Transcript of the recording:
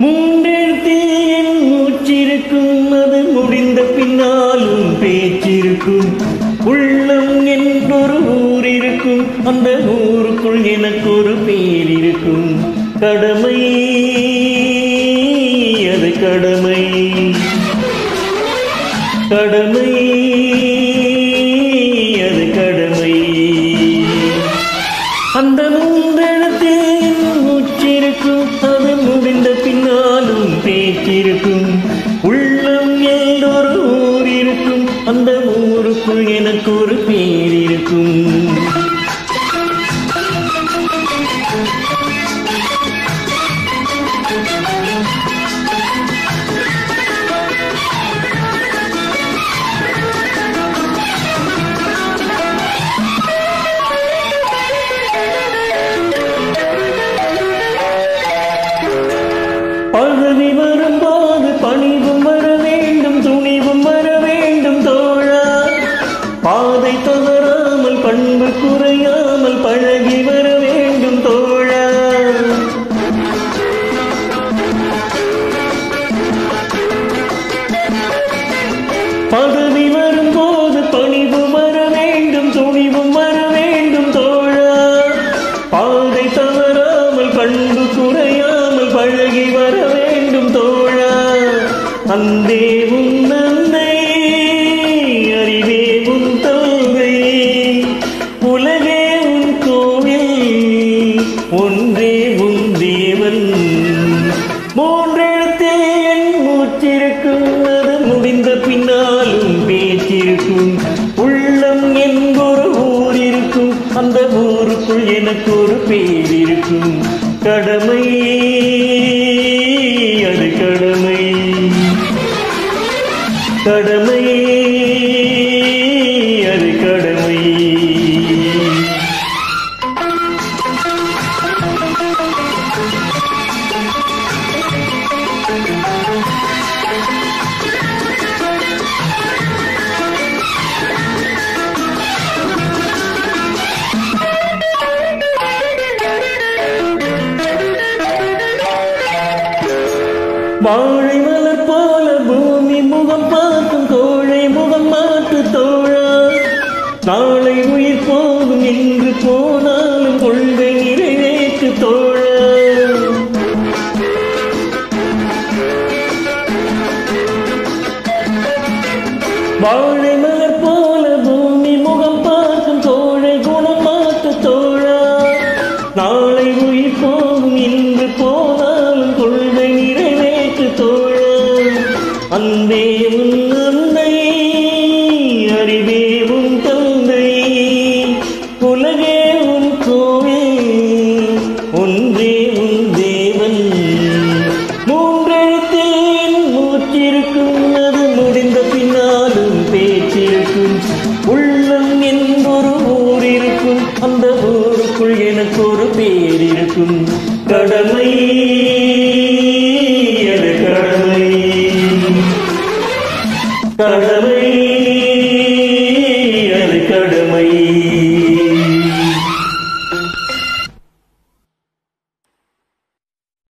மூன்றெழுத்தில் என் மூச்சிருக்கும், அது முடிந்த பின்னாலும் பேச்சிருக்கும். உள்ளம் என்றொரு ஊர் இருக்கும், அந்த ஊருக்குள் எனக்கு ஒரு பேர் இருக்கும். கடமை அது கடமை, கடமை அது கடமை. அந்த மூன்றெழுத்தில் மூச்சிருக்கும், அது முடிந்த பின்னாலும் பேச்சிருக்கும். உள்ளம் என்றொரு ஊர் இருக்கும், அந்த ஊருக்குள் எனக்கு ஒரு பேர் இருக்கும். பதவி வரும்போது பணிவும் வர வேண்டும், துணிவும் வர வேண்டும் தோழா. பாதை தவறாமல் பண்பு குறையாமல் பழகி வர வேண்டும் தோழா. பதவி வரும்போது பணிவும் வர வேண்டும், துணிவும் வர வேண்டும் தோழா. பாதை தவறாமல் பண்பு குறையாமல் பழகி வர வேண்டும் தோழா. அன்பே உன் நன்மை, அறிவே உன் தோகை, உலகே உன் கோவில், ஒன்றே உன் தேவன். மூன்றெழுத்தில் என் மூச்சிருக்கும், அது முடிந்த பின்னாலும் பேச்சிருக்கும். உள்ளம் என்பொரு ஊர் இருக்கும், அந்த ஊருக்குள் எனக்கு ஒரு பேர் இருக்கும். கடமை அது கடமை, கடமை அது கடமை. வாழை மலர் போல பூமி முகம் பார்க்கும், தோழை முகம் மாற்று தோழா. நாளை உயிர் போகும், என்று போனாலும் கொள்கை நிறைவேற்று தோழா. வாழை மலர் போல பூமி முகம் பார்க்கும், தோழை குணம் மாற்று தோழா. நாளை உயிர் போகும், என்று போனாலும் கொள்கை நிறைவேற்று தோழா. அன்பே உன் அன்னை, அறிவே உன் தந்தை, உலகே உன் கோவில், ஒன்றே உன் தேவன். மூன்றெழுத்தில் மூச்சிருக்கும், அது முடிந்த பின்னாலும் பேச்சிருக்கும். உள்ளம் என்பொரு ஊர் இருக்கும், அந்த ஊருக்குள் எனக்கு ஒரு பேர் இருக்கும். கடமை அது கடமை, கடமை.